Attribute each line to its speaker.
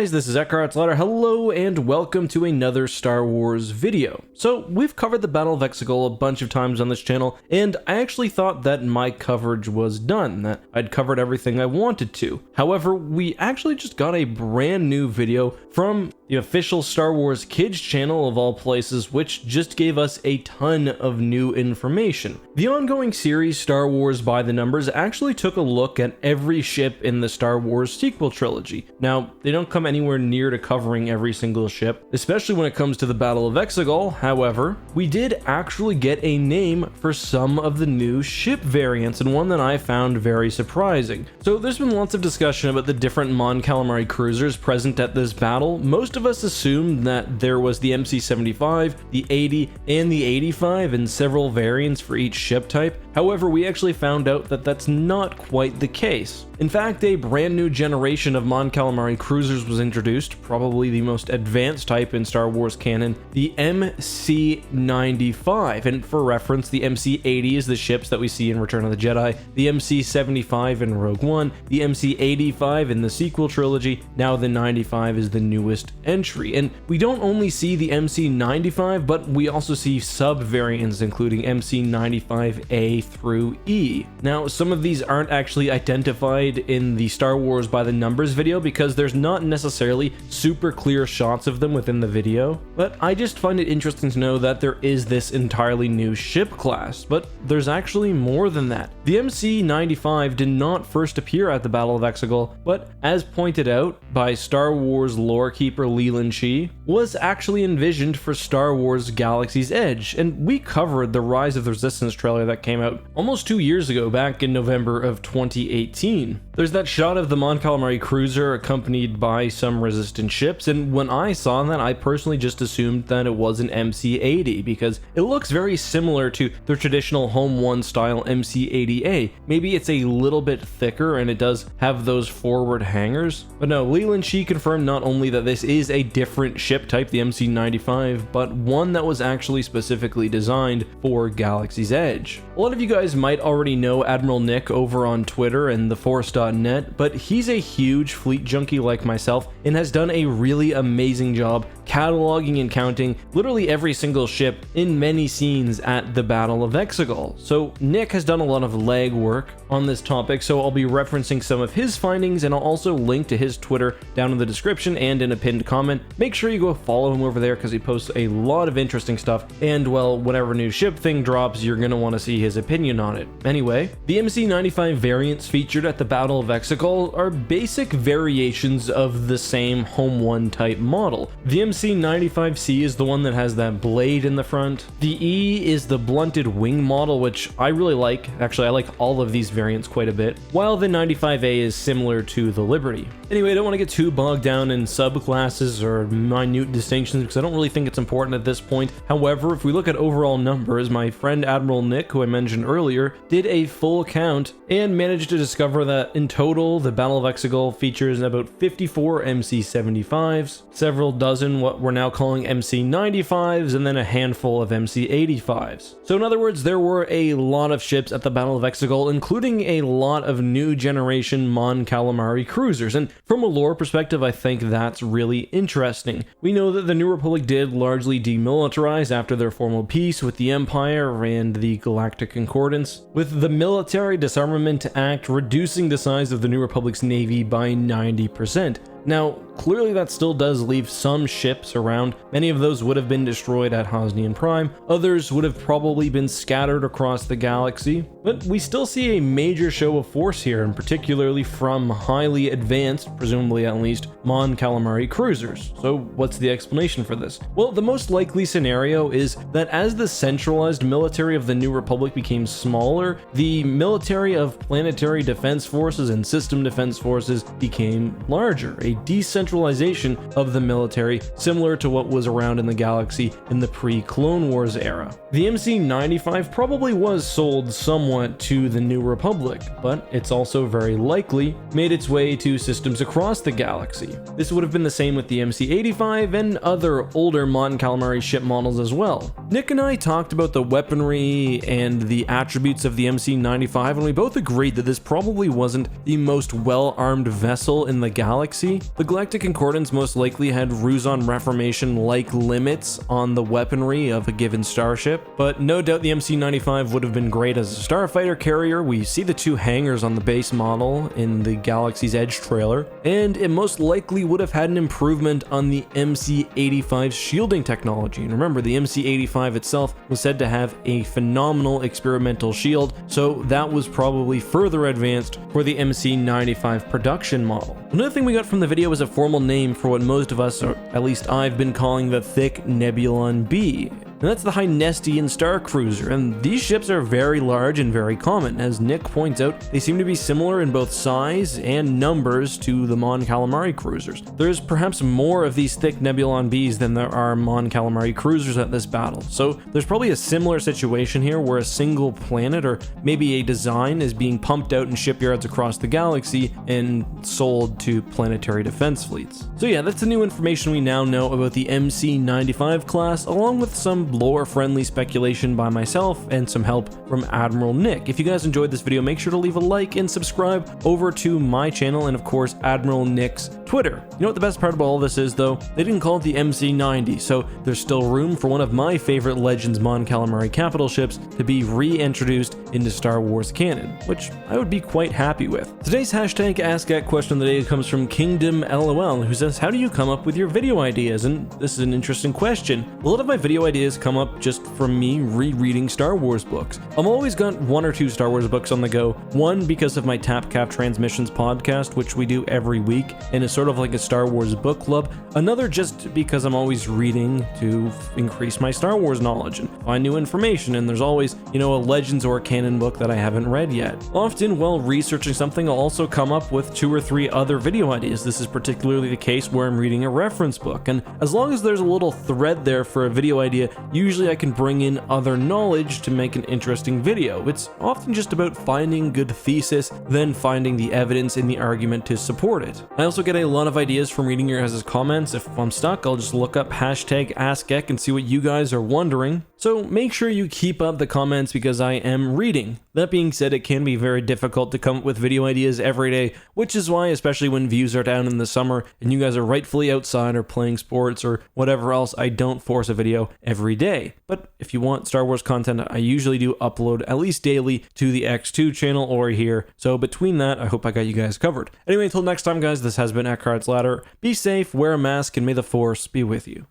Speaker 1: guys, this is EckhartsLadder. Hello and welcome to another Star Wars video. So we've covered the Battle of Exegol a bunch of times on this channel, and I actually thought that my coverage was done, that I'd covered everything I wanted to. However, we actually just got a brand new video from the official Star Wars Kids channel of all places, which just gave us a ton of new information. The ongoing series Star Wars by the Numbers actually took a look at every ship in the Star Wars sequel trilogy. Now, they don't come anywhere near to covering every single ship, especially when it comes to the Battle of Exegol. However, we did actually get a name for some of the new ship variants, and one that I found very surprising. So there's been lots of discussion about the different Mon Calamari cruisers present at this battle. Most of us assumed that there was the MC-75, the 80, and the 85, and several variants for each ship type. However, we actually found out that that's not quite the case. In fact, a brand new generation of Mon Calamari cruisers was introduced, probably the most advanced type in Star Wars canon, the MC-95. And for reference, the MC-80 is the ships that we see in Return of the Jedi, the MC-75 in Rogue One, the MC-85 in the sequel trilogy, now the 95 is the newest entry. And we don't only see the MC-95, but we also see sub-variants including MC-95A through E. Now, some of these aren't actually identified in the Star Wars by the Numbers video because there's not necessarily super clear shots of them within the video, but I just find it interesting to know that there is this entirely new ship class, but there's actually more than that. The MC-95 did not first appear at the Battle of Exegol, but as pointed out by Star Wars lore keeper Leland Shee, was actually envisioned for Star Wars Galaxy's Edge, and we covered the Rise of the Resistance trailer that came out almost 2 years ago, back in November of 2018. There's that shot of the Mon Calamari cruiser accompanied by some resistant ships, and when I saw that, I personally just assumed that it was an MC-80 because it looks very similar to the traditional Home 1 style MC-80A. Maybe it's a little bit thicker and it does have those forward hangers, but no, Leland Shee confirmed not only that this is a different ship type, the MC-95, but one that was actually specifically designed for Galaxy's Edge. A lot of you guys might already know Admiral Nick over on Twitter and theforce.net, but he's a huge fleet junkie like myself and has done a really amazing job cataloging and counting literally every single ship in many scenes at the Battle of Exegol. So Nick has done a lot of legwork on this topic, so I'll be referencing some of his findings, and I'll also link to his Twitter down in the description and in a pinned comment. Make sure you go follow him over there because he posts a lot of interesting stuff, and well, whatever new ship thing drops, you're gonna want to see his opinion on it. Anyway, the MC-95 variants featured at the Battle of Exegol are basic variations of the same Home 1 type model. The MC-95C is the one that has that blade in the front. The E is the blunted wing model, which I really like. Actually, I like all of these variants quite a bit, while the 95A is similar to the Liberty. Anyway, I don't want to get too bogged down in subclasses or minute distinctions because I don't really think it's important at this point. However, if we look at overall numbers, my friend Admiral Nick, who I mentioned earlier, did a full count and managed to discover that in total, the Battle of Exegol features about 54 MC-75s, several dozen what we're now calling MC-95s, and then a handful of MC-85s. So in other words, there were a lot of ships at the Battle of Exegol, including a lot of new generation Mon Calamari cruisers, and from a lore perspective, I think that's really interesting. We know that the New Republic did largely demilitarize after their formal peace with the Empire and the Galactic Concordance, with the Military Disarmament Act reducing the size of the New Republic's navy by 90%. Now, clearly that still does leave some ships around. Many of those would have been destroyed at Hosnian Prime, others would have probably been scattered across the galaxy, but we still see a major show of force here, and particularly from highly advanced, presumably at least, Mon Calamari cruisers. So what's the explanation for this? Well, the most likely scenario is that as the centralized military of the New Republic became smaller, the military of planetary defense forces and system defense forces became larger, a decentralization of the military similar to what was around in the galaxy in the pre-Clone Wars era. The MC-95 probably was sold somewhat to the New Republic, but it's also very likely made its way to systems across the galaxy. This would have been the same with the MC-85 and other older Mon Calamari ship models as well. Nick and I talked about the weaponry and the attributes of the MC-95, and we both agreed that this probably wasn't the most well-armed vessel in the galaxy, honestly, the Galactic Concordance most likely had Ruzon Reformation-like limits on the weaponry of a given starship, but no doubt the MC-95 would have been great as a starfighter carrier. We see the 2 hangars on the base model in the Galaxy's Edge trailer, and it most likely would have had an improvement on the MC-85's shielding technology. And remember, the MC-85 itself was said to have a phenomenal experimental shield, so that was probably further advanced for the MC-95 production model. Another thing we got from the video was a formal name for what most of us, or at least I've been calling the Thick Neptune Bee. And that's the High Nestian Star Cruiser, and these ships are very large and very common. As Nick points out, they seem to be similar in both size and numbers to the Mon Calamari cruisers. There's perhaps more of these Thick Neptune Bees than there are Mon Calamari cruisers at this battle, so there's probably a similar situation here where a single planet or maybe a design is being pumped out in shipyards across the galaxy and sold to planetary defense fleets. So yeah, that's the new information we now know about the MC-95 class, along with some lore-friendly speculation by myself and some help from Admiral Nick. If you guys enjoyed this video, make sure to leave a like and subscribe over to my channel and of course Admiral Nick's Twitter. You know what the best part about all this is though? They didn't call it the MC-90, so there's still room for one of my favorite Legends Mon Calamari capital ships to be reintroduced into Star Wars canon, which I would be quite happy with. Today's hashtag AskEck question of the day comes from Kingdom LOL, who says, how do you come up with your video ideas? And this is an interesting question. A lot of my video ideas come up just from me rereading Star Wars books. I've always got 1 or 2 Star Wars books on the go. One because of my TapCap Transmissions podcast, which we do every week, and is sort of like a Star Wars book club. Another just because I'm always reading to increase my Star Wars knowledge and find new information, and there's always, a Legends or canon book that I haven't read yet. Often, while researching something, I'll also come up with 2 or 3 other video ideas. This is particularly the case where I'm reading a reference book, and as long as there's a little thread there for a video idea, usually I can bring in other knowledge to make an interesting video. It's often just about finding good thesis, then finding the evidence in the argument to support it. I also get a lot of ideas from reading your guys' comments. If I'm stuck, I'll just look up hashtag AskEck and see what you guys are wondering. So make sure you keep up the comments because I am reading. That being said, it can be very difficult to come up with video ideas every day, which is why, especially when views are down in the summer and you guys are rightfully outside or playing sports or whatever else, I don't force a video every day. But if you want Star Wars content, I usually do upload at least daily to the X2 channel or here. So between that, I hope I got you guys covered. Anyway, until next time, guys, this has been EckhartsLadder. Be safe, wear a mask, and may the Force be with you.